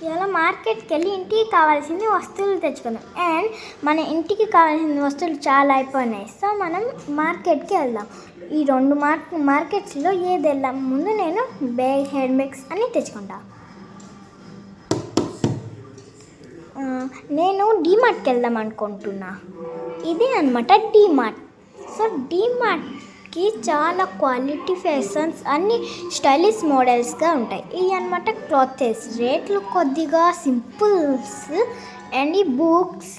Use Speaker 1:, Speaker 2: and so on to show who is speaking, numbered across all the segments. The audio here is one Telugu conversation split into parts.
Speaker 1: ఇలా మార్కెట్కి వెళ్ళి ఇంటికి కావాల్సిన వస్తువులు తెచ్చుకుందాం. అండ్ మన ఇంటికి కావాల్సిన వస్తువులు చాలా అయిపోయినాయి. సో మనం మార్కెట్కి వెళ్దాం. ఈ 2 మార్కెట్స్లో ఏది వెళ్దాం? ముందు నేను హ్యాండ్ బ్యాగ్స్ అని తెచ్చుకుంటా. నేను డీమార్ట్కి వెళ్దాం అనుకుంటున్నా. ఇదే అనమాట డీమార్ట్. సో డీమార్ట్కి చాలా క్వాలిటీ ఫ్యాషన్స్ అన్ని స్టైలిష్ మోడల్స్గా ఉంటాయి. ఇవి అనమాట క్లాత్స్. రేట్లు కొద్దిగా సింపుల్స్. అండ్ ఈ బుక్స్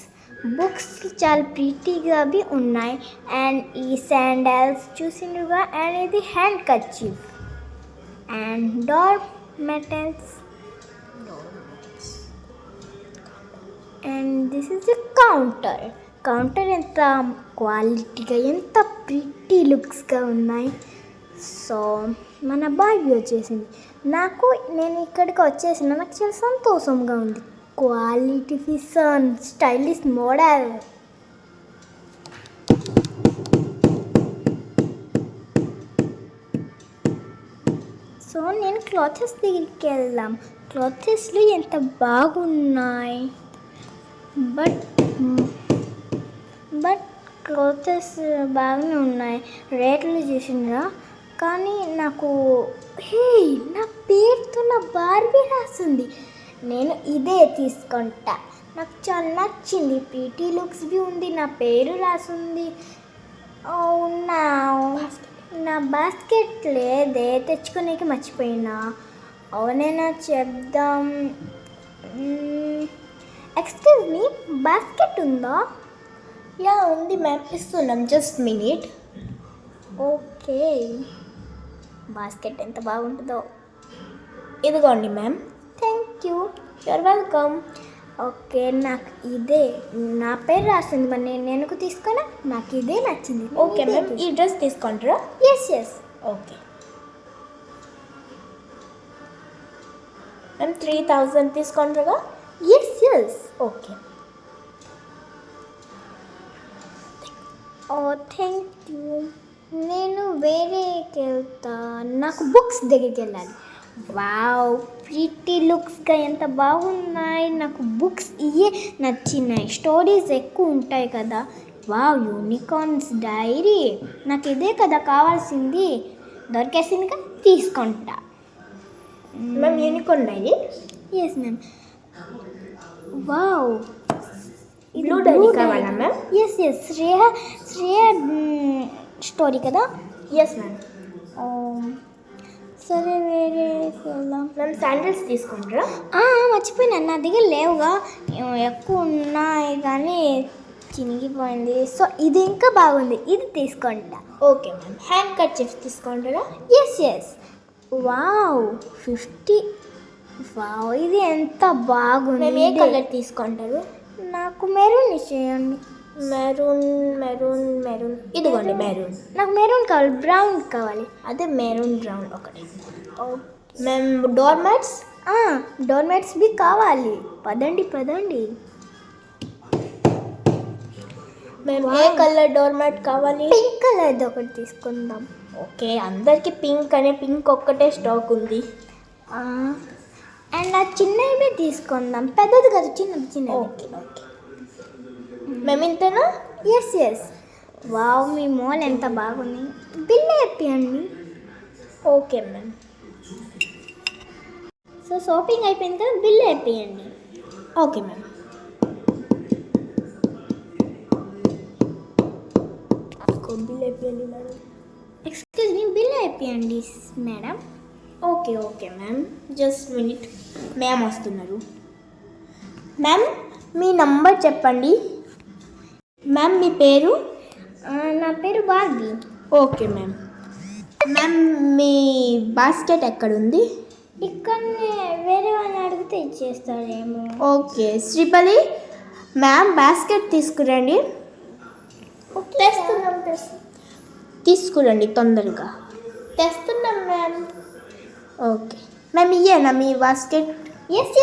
Speaker 1: చాలా ప్రీటీగా అవి ఉన్నాయి. అండ్ ఈ శాండల్స్ చూసిండ్రుగా. అండ్ ఇది hand kerchief and door metals. And this is the counter ఎంత క్వాలిటీగా, ఎంత ప్రిటీ లుక్స్గా ఉన్నాయి. సో మన బాబీ వచ్చేసింది. నేను ఇక్కడికి వచ్చేసిన నాకు చాలా సంతోషంగా ఉంది. Quality fission stylish model. So నేను క్లాత్స్ దగ్గరికి వెళ్దాం. క్లాత్స్లో ఎంత బాగున్నాయి. బట్ క్లాత్స్ బాగానే ఉన్నాయి. రేట్లు చూసినరా. కానీ నా పేరుతో నా బార్బీ రాసింది. నేను ఇదే తీసుకుంటా. నాకు చాలా నచ్చింది. ప్రీటీ లుక్స్ బి ఉంది. నా పేరు రాసింది. నా బాస్కెట్ లేదే, తెచ్చుకోనేకి మర్చిపోయినా. అవునైనా చెప్దాం. ఎక్స్క్యూజ్ మీ, బాస్కెట్ ఉందా?
Speaker 2: యా ఉంది మ్యామ్, ఇస్తున్నాం. Just minute.
Speaker 1: ఓకే. బాస్కెట్ ఎంత బాగుంటుందో.
Speaker 2: ఇదిగోండి ma'am.
Speaker 1: Thank you.
Speaker 2: You're welcome.
Speaker 1: Okay, నాకు ఇదే నా పేరు రాసింది. మరి నేను ఎందుకు తీసుకున్నా? నాకు ఇదే నచ్చింది.
Speaker 2: ఓకే మ్యామ్, ఈ డ్రెస్ తీసుకుంటారా?
Speaker 1: ఎస్.
Speaker 2: ఓకే మ్యామ్, 3000 తీసుకుంటారా?
Speaker 1: ఎస్.
Speaker 2: ఓకే.
Speaker 1: Thank you. నేను వేరేకి వెళ్తా. నాకు బుక్స్ దగ్గరికి వెళ్ళాలి. వావ్, ప్రిటీ లుక్స్గా ఎంత బాగున్నాయి. నాకు బుక్స్ ఇవే నచ్చినాయి. స్టోరీస్ ఎక్కువ ఉంటాయి కదా. Wow, unicorns diary. నాకు ఇదే కదా కావాల్సింది. దొరికేసిందిగా తీసుకుంటా.
Speaker 2: Ma'am, unicorn diary?
Speaker 1: Yes ma'am. Wow,
Speaker 2: blue diary కావాలా మ్యామ్?
Speaker 1: ఎస్. శ్రేయ స్టోరీ కదా.
Speaker 2: Yes ma'am.
Speaker 1: సరే, వేరే వెళ్దాం.
Speaker 2: మ్యామ్, శాండిల్స్ తీసుకుంటారా?
Speaker 1: మర్చిపోయినా, నా దగ్గర లేవుగా. ఎక్కువ ఉన్నాయి కానీ చినిగిపోయింది. సో ఇది ఇంకా బాగుంది, ఇది తీసుకుంటా.
Speaker 2: Okay ma'am. హ్యాండ్ కర్చీఫ్ తీసుకుంటారా?
Speaker 1: ఎస్. వావ్, 50. వావ్, ఇది ఎంత బాగుంది.
Speaker 2: మేము ఏ కలర్ తీసుకుంటారు?
Speaker 1: నాకు మెరూన్ ఇచ్చేయండి.
Speaker 2: మెరూన్. ఇదిగోండి మెరూన్.
Speaker 1: నాకు మెరూన్ కావాలి, బ్రౌన్ కావాలి.
Speaker 2: అదే మెరూన్ బ్రౌన్ ఒకటి. మేము డోర్
Speaker 1: మ్యాట్స్ బి కావాలి. పదండి.
Speaker 2: మేము ఏ కలర్ డోర్ మ్యాట్ కావాలి?
Speaker 1: పింక్ కలర్ ఒకటి తీసుకుందాం.
Speaker 2: ఓకే, అందరికి పింక్ ఒక్కటే స్టాక్ ఉంది.
Speaker 1: అండ్ ఆ చిన్నవి తీసుకుందాం. పెద్దది కదా, చిన్నది.
Speaker 2: ఓకే. మేము ఇంతేనా?
Speaker 1: ఎస్. వావ్, మీ మాల్ ఎంత బాగుంది. బిల్ అయిపోయండి.
Speaker 2: Okay ma'am.
Speaker 1: సో షాపింగ్ అయిపోయింది కదా, బిల్ అయిపోయండి.
Speaker 2: Okay ma'am. బిల్ అయిపోయింది మేడం.
Speaker 1: ఎక్స్క్యూజ్ మీ, బిల్ అయిపోయండి madam.
Speaker 2: Okay ma'am, just minute. Ma'am వస్తున్నారు. మ్యామ్, మీ నంబర్ చెప్పండి. మ్యామ్, మీ పేరు?
Speaker 1: నా పేరు బార్బీ.
Speaker 2: Okay ma'am. మ్యామ్, మీ బాస్కెట్ ఎక్కడుంది?
Speaker 1: ఇక్కడనే, వేరే వాళ్ళని అడిగితే ఇచ్చేస్తారేమో.
Speaker 2: ఓకే, శ్రీపల్లి మ్యామ్, బాస్కెట్ తీసుకురండి.
Speaker 1: తెస్తున్నాం.
Speaker 2: తీసుకురండి తొందరగా.
Speaker 1: తెస్తున్నాం మ్యామ్.
Speaker 2: ఓకే మ్యామ్, ఇయ్యేనా మీ బాస్కెట్?
Speaker 1: ఎస్.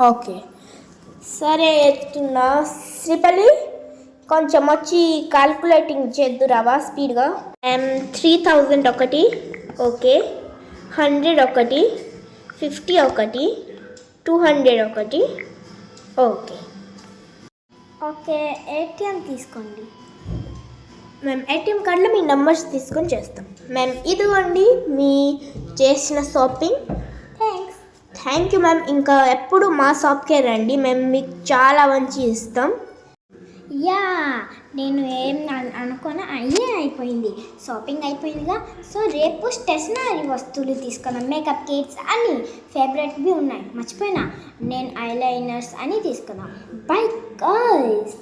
Speaker 2: ఓకే, సరే ఎత్తున్నా. శ్రీపల్లి, కొంచెం వచ్చి కాల్కులేటింగ్ చేద్దురావా స్పీడ్గా? 3000 ఒకటి. ఓకే, 100 ఒకటి, 50 ఒకటి, 200 ఒకటి. ఓకే
Speaker 1: ఓకే, ఏటీఎం తీసుకోండి.
Speaker 2: మేము ఏటీఎం కార్డులో మీ నెంబర్స్ తీసుకొని చేస్తాం. మ్యామ్ ఇదిగోండి మీ చేసిన shopping.
Speaker 1: Thanks.
Speaker 2: Thank you ma'am. ఇంకా ఎప్పుడు మా షాప్కే రండి, మేము మీకు చాలా మంచి ఇస్తాం.
Speaker 1: యా, నేను ఏం అనుకున్నా అయ్యే అయిపోయింది, షాపింగ్ అయిపోయిందిగా. సో రేపు స్టేషనరీ వస్తువులు తీసుకున్నాం, మేకప్ కిట్స్ అన్నీ ఫేవరెట్వి ఉన్నాయి, మర్చిపోయినా. నేను ఐలైనర్స్ అని తీసుకున్నాం. By girls.